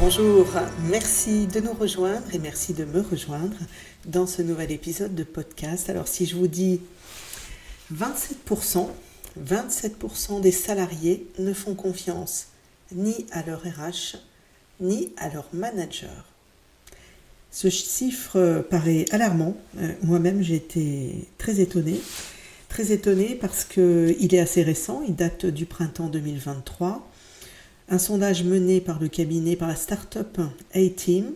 Bonjour, merci de nous rejoindre et merci de me rejoindre dans ce nouvel épisode de podcast. Alors si je vous dis 27% des salariés ne font confiance ni à leur RH ni à leur manager. Ce chiffre paraît alarmant. Moi-même j'ai été très étonnée parce qu'il est assez récent, il date du printemps 2023. Un sondage mené par la start-up A-Team,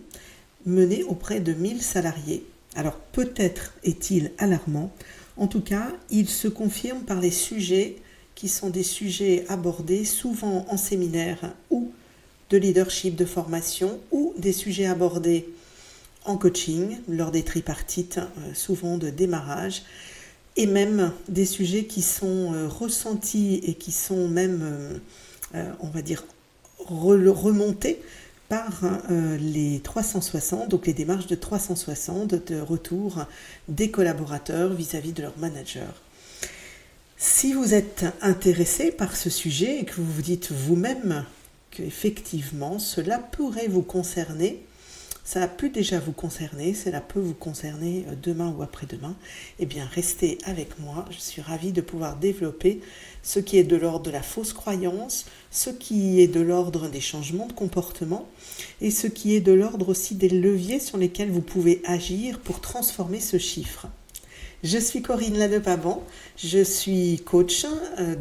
mené auprès de 1000 salariés. Alors peut-être est-il alarmant, en tout cas il se confirme par les sujets qui sont des sujets abordés souvent en séminaire ou de leadership, de formation, ou des sujets abordés en coaching, lors des tripartites, souvent de démarrage, et même des sujets qui sont ressentis et qui sont même, on va dire, remontés par les 360, donc les démarches de 360 de retour des collaborateurs vis-à-vis de leur manager. Si vous êtes intéressé par ce sujet et que vous vous dites vous-même qu'effectivement cela pourrait vous concerner, ça a pu déjà vous concerner, cela peut vous concerner demain ou après-demain, eh bien restez avec moi, je suis ravie de pouvoir développer ce qui est de l'ordre de la fausse croyance, ce qui est de l'ordre des changements de comportement et ce qui est de l'ordre aussi des leviers sur lesquels vous pouvez agir pour transformer ce chiffre. Je suis Corinne Ladepaban, je suis coach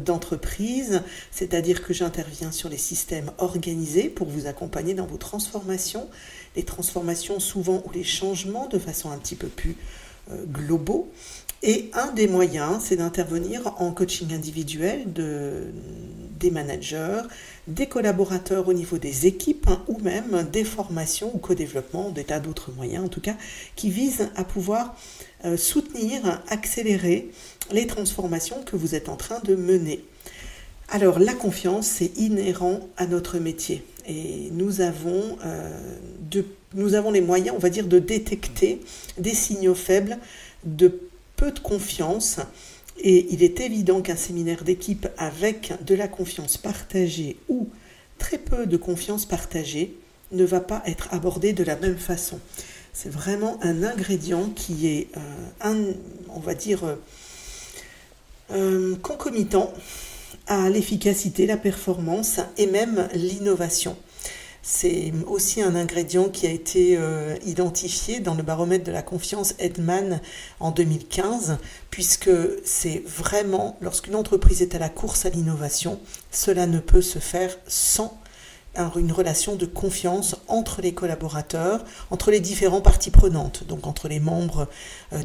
d'entreprise, c'est-à-dire que j'interviens sur les systèmes organisés pour vous accompagner dans vos transformations, les transformations souvent ou les changements de façon un petit peu plus globaux. Et un des moyens, c'est d'intervenir en coaching individuel des managers, des collaborateurs au niveau des équipes ou même des formations ou co-développement, des tas d'autres moyens en tout cas, qui visent à pouvoir soutenir, accélérer les transformations que vous êtes en train de mener. Alors la confiance, c'est inhérent à notre métier et nous avons les moyens, on va dire, de détecter des signaux faibles de peu de confiance, et il est évident qu'un séminaire d'équipe avec de la confiance partagée ou très peu de confiance partagée ne va pas être abordé de la même façon. C'est vraiment un ingrédient qui est, concomitant à l'efficacité, la performance et même l'innovation. C'est aussi un ingrédient qui a été identifié dans le baromètre de la confiance Edman en 2015, puisque c'est vraiment, lorsqu'une entreprise est à la course à l'innovation, cela ne peut se faire sans une relation de confiance entre les collaborateurs, entre les différentes parties prenantes, donc entre les membres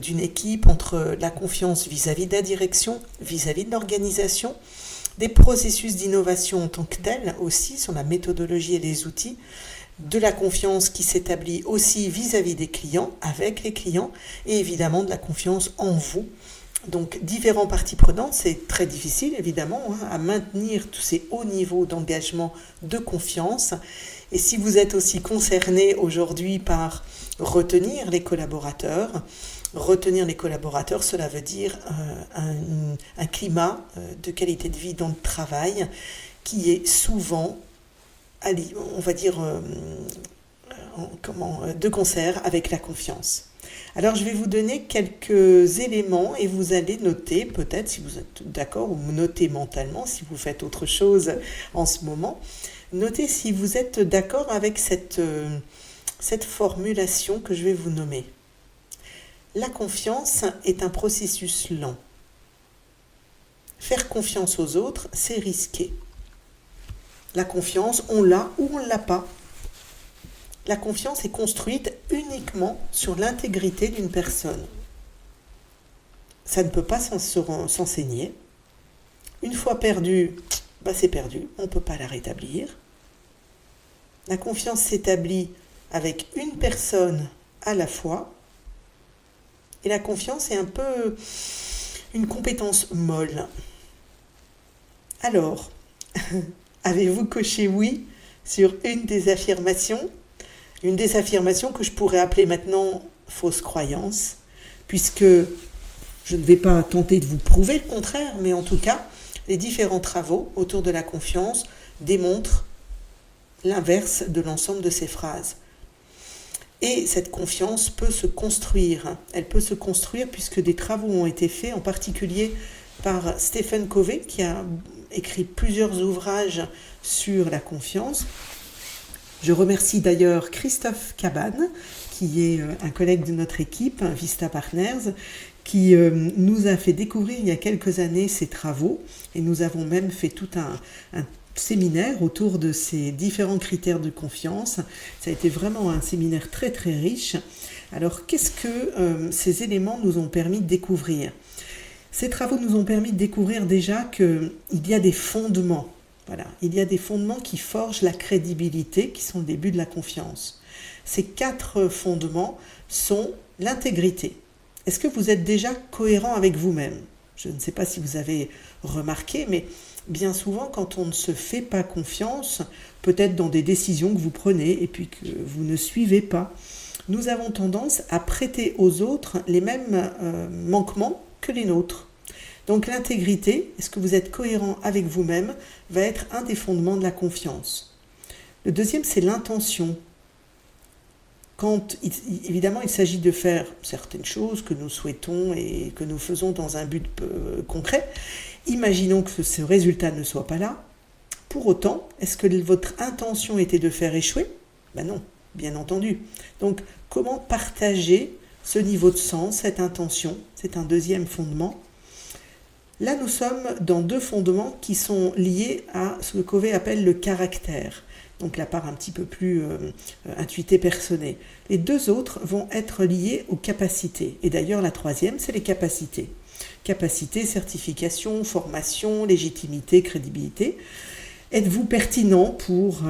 d'une équipe, entre la confiance vis-à-vis de la direction, vis-à-vis de l'organisation, des processus d'innovation en tant que tels aussi sur la méthodologie et les outils, de la confiance qui s'établit aussi vis-à-vis des clients, avec les clients, et évidemment de la confiance en vous. Donc différentes parties prenantes, c'est très difficile évidemment à maintenir tous ces hauts niveaux d'engagement, de confiance. Et si vous êtes aussi concerné aujourd'hui par retenir les collaborateurs, cela veut dire un climat de qualité de vie dans le travail qui est souvent, on va dire, de concert avec la confiance. Alors je vais vous donner quelques éléments et vous allez noter, peut-être si vous êtes d'accord, ou notez mentalement si vous faites autre chose en ce moment. Notez si vous êtes d'accord avec cette formulation que je vais vous nommer. La confiance est un processus lent. Faire confiance aux autres, c'est risqué. La confiance, on l'a ou on ne l'a pas. La confiance est construite uniquement sur l'intégrité d'une personne. Ça ne peut pas s'enseigner. Une fois perdu, c'est perdu, on ne peut pas la rétablir. La confiance s'établit avec une personne à la fois. Et la confiance est un peu une compétence molle. Alors, avez-vous coché oui sur une des affirmations que je pourrais appeler maintenant fausse croyance, puisque je ne vais pas tenter de vous prouver le contraire, mais en tout cas, les différents travaux autour de la confiance démontrent l'inverse de l'ensemble de ces phrases. Et cette confiance peut se construire. Elle peut se construire puisque des travaux ont été faits, en particulier par Stephen Covey, qui a écrit plusieurs ouvrages sur la confiance. Je remercie d'ailleurs Christophe Cabane, qui est un collègue de notre équipe, Vista Partners, qui nous a fait découvrir il y a quelques années ces travaux. Et nous avons même fait tout un séminaire autour de ces différents critères de confiance. Ça a été vraiment un séminaire très très riche. Alors qu'est-ce que ces éléments nous ont permis de découvrir ? Ces travaux nous ont permis de découvrir déjà qu'il y a des fondements. Voilà, il y a des fondements qui forgent la crédibilité, qui sont le début de la confiance. Ces 4 fondements sont l'intégrité. Est-ce que vous êtes déjà cohérent avec vous-même ? Je ne sais pas si vous avez remarqué, mais bien souvent, quand on ne se fait pas confiance, peut-être dans des décisions que vous prenez et puis que vous ne suivez pas, nous avons tendance à prêter aux autres les mêmes manquements que les nôtres. Donc l'intégrité, est-ce que vous êtes cohérent avec vous-même, va être un des fondements de la confiance. Le deuxième, c'est l'intention. Quand, évidemment, il s'agit de faire certaines choses que nous souhaitons et que nous faisons dans un but concret, imaginons que ce résultat ne soit pas là. Pour autant, est-ce que votre intention était de faire échouer ? Ben non, bien entendu. Donc, comment partager ce niveau de sens, cette intention ? C'est un deuxième fondement. Là, nous sommes dans 2 fondements qui sont liés à ce que Covey appelle le caractère. Donc la part un petit peu plus intuitée, personnée. Les 2 autres vont être liés aux capacités. Et d'ailleurs, la 3e, c'est les capacités. Capacité, certification, formation, légitimité, crédibilité. Êtes-vous pertinent pour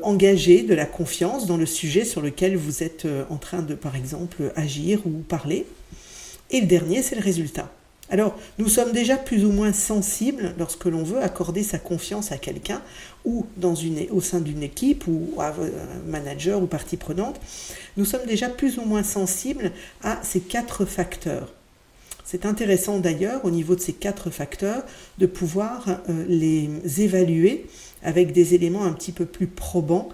engager de la confiance dans le sujet sur lequel vous êtes en train de, par exemple, agir ou parler ? Et le dernier, c'est le résultat. Alors, nous sommes déjà plus ou moins sensibles lorsque l'on veut accorder sa confiance à quelqu'un ou au sein d'une équipe ou à un manager ou partie prenante. Nous sommes déjà plus ou moins sensibles à ces 4 facteurs. C'est intéressant d'ailleurs, au niveau de ces 4 facteurs, de pouvoir les évaluer avec des éléments un petit peu plus probants,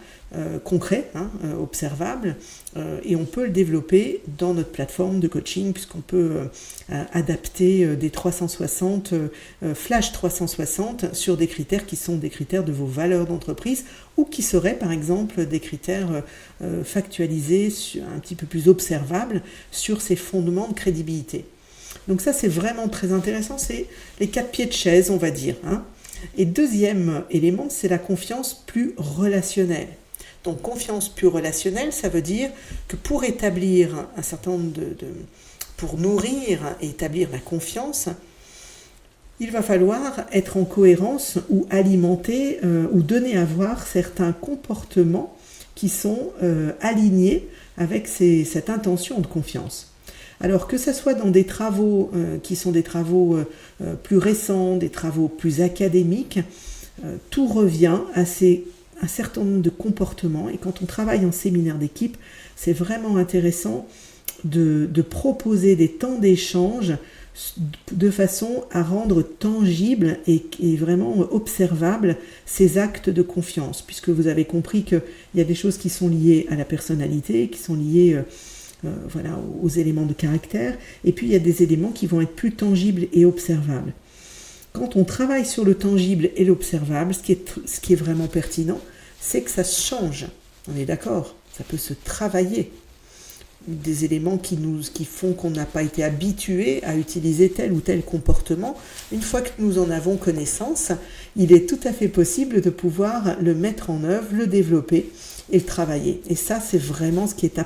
concrets, observables, et on peut le développer dans notre plateforme de coaching puisqu'on peut adapter des 360, flash 360 sur des critères qui sont des critères de vos valeurs d'entreprise ou qui seraient par exemple des critères factualisés, un petit peu plus observables sur ces fondements de crédibilité. Donc ça, c'est vraiment très intéressant, c'est les 4 pieds de chaise, on va dire. Et deuxième élément, c'est la confiance plus relationnelle. Donc confiance plus relationnelle, ça veut dire que pour établir un certain nombre pour nourrir et établir la confiance, il va falloir être en cohérence ou alimenter ou donner à voir certains comportements qui sont alignés avec cette intention de confiance. Alors que ce soit dans des travaux qui sont des travaux plus récents, des travaux plus académiques, tout revient à un certain nombre de comportements. Et quand on travaille en séminaire d'équipe, c'est vraiment intéressant de proposer des temps d'échange de façon à rendre tangibles et vraiment observables ces actes de confiance, puisque vous avez compris qu'il y a des choses qui sont liées à la personnalité, qui sont liées aux éléments de caractère, et puis il y a des éléments qui vont être plus tangibles et observables. Quand on travaille sur le tangible et l'observable, ce qui est vraiment pertinent, c'est que ça change. On est d'accord ? Ça peut se travailler. Des éléments qui font qu'on n'a pas été habitué à utiliser tel ou tel comportement. Une fois que nous en avons connaissance, il est tout à fait possible de pouvoir le mettre en œuvre, le développer et le travailler. Et ça, c'est vraiment ce qui est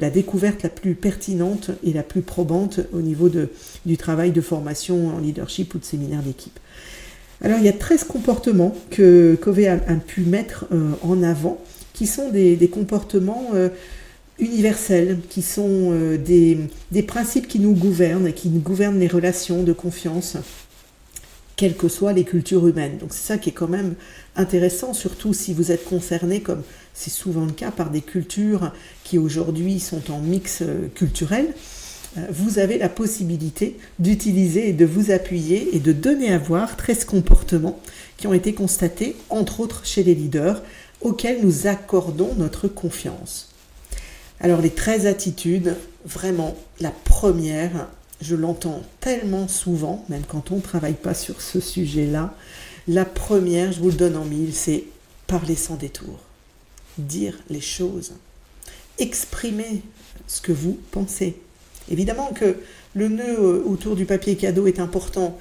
la découverte la plus pertinente et la plus probante au niveau du travail de formation en leadership ou de séminaire d'équipe. Alors, il y a 13 comportements que Covey a pu mettre en avant, qui sont des comportements universels, qui sont des principes qui nous gouvernent et qui nous gouvernent les relations de confiance, quelles que soient les cultures humaines. Donc c'est ça qui est quand même intéressant, surtout si vous êtes concerné, comme c'est souvent le cas, par des cultures qui aujourd'hui sont en mix culturel. vous avez la possibilité d'utiliser et de vous appuyer et de donner à voir 13 comportements qui ont été constatés, entre autres chez les leaders, auxquels nous accordons notre confiance. Alors les 13 attitudes, vraiment, la première, je l'entends tellement souvent, même quand on ne travaille pas sur ce sujet-là, la première, je vous le donne en mille, c'est parler sans détour, dire les choses, exprimer ce que vous pensez. Évidemment que le nœud autour du papier cadeau est important.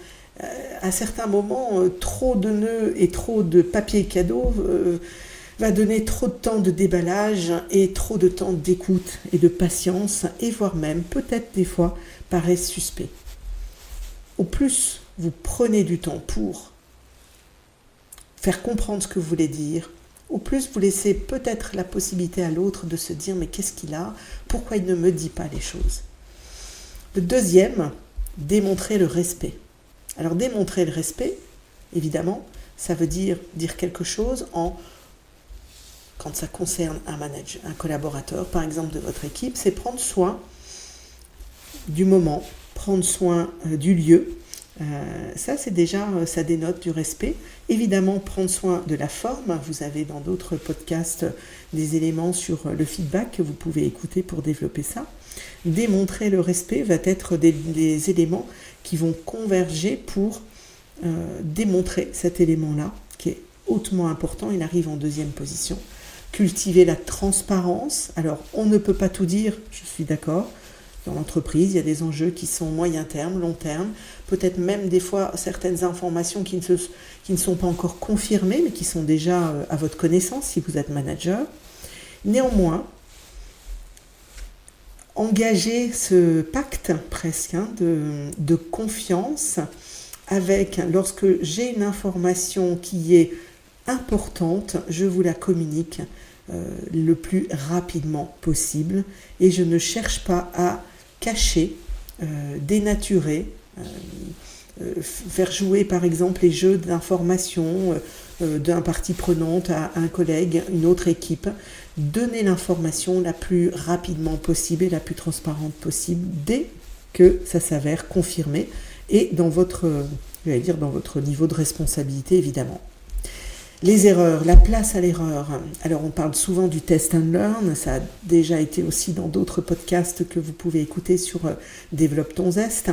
À certains moments, trop de nœuds et trop de papier cadeau va donner trop de temps de déballage et trop de temps d'écoute et de patience, et voire même, peut-être des fois, paraît suspect. Au plus vous prenez du temps pour faire comprendre ce que vous voulez dire, au plus vous laissez peut-être la possibilité à l'autre de se dire « mais qu'est-ce qu'il a ? Pourquoi il ne me dit pas les choses ?» Le deuxième, démontrer le respect. Alors démontrer le respect, évidemment, ça veut dire quelque chose quand ça concerne un manager, un collaborateur, par exemple de votre équipe, c'est prendre soin du moment, prendre soin du lieu. Ça, c'est déjà, ça dénote du respect. Évidemment, prendre soin de la forme. Vous avez dans d'autres podcasts des éléments sur le feedback que vous pouvez écouter pour développer ça. Démontrer le respect va être des éléments qui vont converger pour démontrer cet élément-là, qui est hautement important. Il arrive en deuxième position. Cultiver la transparence. Alors, on ne peut pas tout dire, je suis d'accord. Dans l'entreprise, il y a des enjeux qui sont moyen terme, long terme, peut-être même des fois certaines informations qui ne sont pas encore confirmées, mais qui sont déjà à votre connaissance si vous êtes manager. Néanmoins, engager ce pacte presque de confiance avec, lorsque j'ai une information qui est importante, je vous la communique le plus rapidement possible et je ne cherche pas à cacher, dénaturer, faire jouer par exemple les jeux d'information d'un partie prenante à un collègue, une autre équipe, donner l'information la plus rapidement possible et la plus transparente possible dès que ça s'avère confirmé et dans votre niveau de responsabilité évidemment. Les erreurs, la place à l'erreur. Alors on parle souvent du test and learn, ça a déjà été aussi dans d'autres podcasts que vous pouvez écouter sur Développe ton zeste.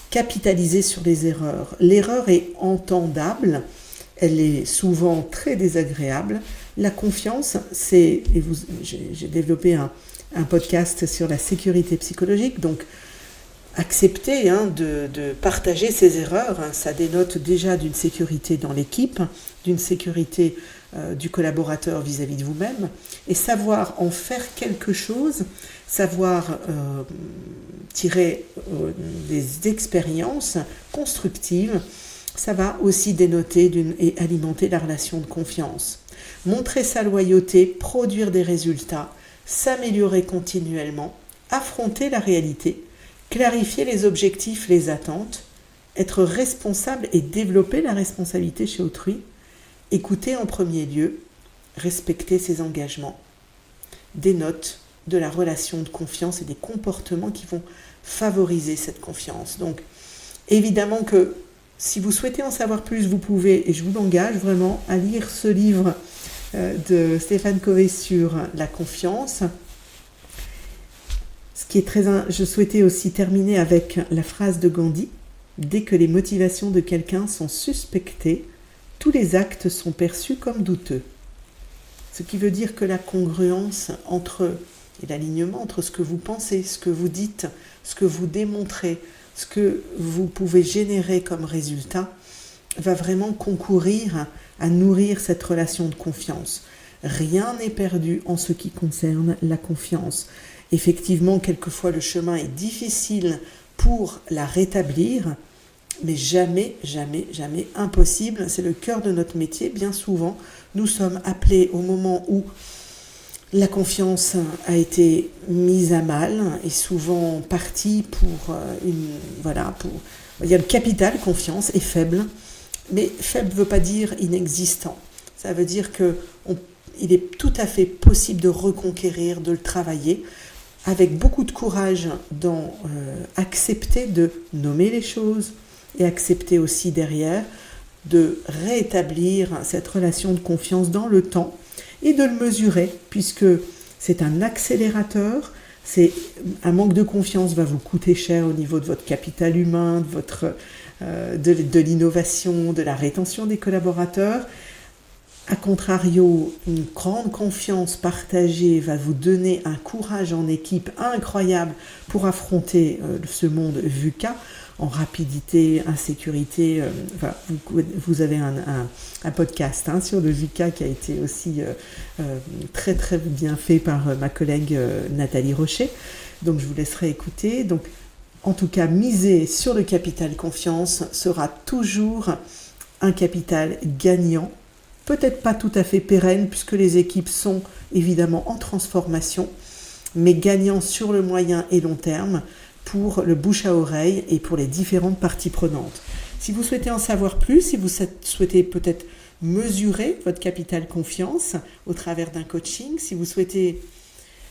Capitaliser sur les erreurs. L'erreur est entendable, elle est souvent très désagréable. La confiance, j'ai développé un podcast sur la sécurité psychologique, donc accepter de partager ses erreurs, ça dénote déjà d'une sécurité dans l'équipe, d'une sécurité du collaborateur vis-à-vis de vous-même, et savoir en faire quelque chose, savoir tirer des expériences constructives, ça va aussi dénoter et alimenter la relation de confiance. Montrer sa loyauté, produire des résultats, s'améliorer continuellement, affronter la réalité, clarifier les objectifs, les attentes, être responsable et développer la responsabilité chez autrui, écouter en premier lieu, respecter ses engagements, dénote de la relation de confiance et des comportements qui vont favoriser cette confiance. Donc, évidemment que si vous souhaitez en savoir plus, vous pouvez, et je vous engage vraiment à lire ce livre de Stephen Covey sur la confiance. Je souhaitais aussi terminer avec la phrase de Gandhi. Dès que les motivations de quelqu'un sont suspectées, tous les actes sont perçus comme douteux. Ce qui veut dire que la congruence et l'alignement entre ce que vous pensez, ce que vous dites, ce que vous démontrez, ce que vous pouvez générer comme résultat, va vraiment concourir à nourrir cette relation de confiance. Rien n'est perdu en ce qui concerne la confiance. Effectivement, quelquefois le chemin est difficile pour la rétablir, mais jamais, jamais, jamais impossible. C'est le cœur de notre métier. Bien souvent, nous sommes appelés au moment où la confiance a été mise à mal et souvent partie il y a le capital confiance est faible, mais faible ne veut pas dire inexistant. Ça veut dire qu'il est tout à fait possible de reconquérir, de le travailler, avec beaucoup de courage dans accepter de nommer les choses et accepter aussi derrière de rétablir cette relation de confiance dans le temps et de le mesurer, puisque c'est un accélérateur. Un manque de confiance va vous coûter cher au niveau de votre capital humain, de l'innovation, de la rétention des collaborateurs. A contrario, une grande confiance partagée va vous donner un courage en équipe incroyable pour affronter ce monde VUCA en rapidité, insécurité. Vous avez un podcast sur le VUCA qui a été aussi très très bien fait par ma collègue Nathalie Rocher. Donc je vous laisserai écouter. Donc en tout cas, miser sur le capital confiance sera toujours un capital gagnant. Peut-être pas tout à fait pérenne puisque les équipes sont évidemment en transformation, mais gagnant sur le moyen et long terme pour le bouche à oreille et pour les différentes parties prenantes. Si vous souhaitez en savoir plus, si vous souhaitez peut-être mesurer votre capital confiance au travers d'un coaching, si vous souhaitez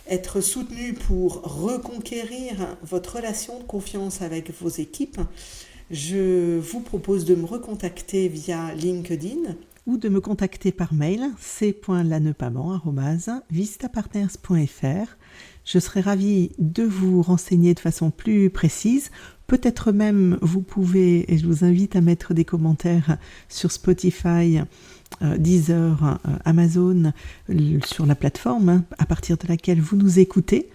être soutenu pour reconquérir votre relation de confiance avec vos équipes, je vous propose de me recontacter via LinkedIn ou de me contacter par mail c.lanepamant@vistapartners.fr. Je serai ravie de vous renseigner de façon plus précise. Peut-être même vous pouvez, et je vous invite à mettre des commentaires sur Spotify, Deezer, Amazon, sur la plateforme à partir de laquelle vous nous écoutez.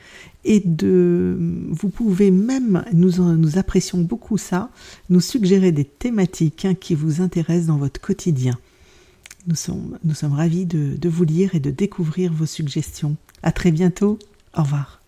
Et vous pouvez même, nous apprécions beaucoup ça, nous suggérer des thématiques qui vous intéressent dans votre quotidien. Nous sommes ravis de vous lire et de découvrir vos suggestions. À très bientôt. Au revoir.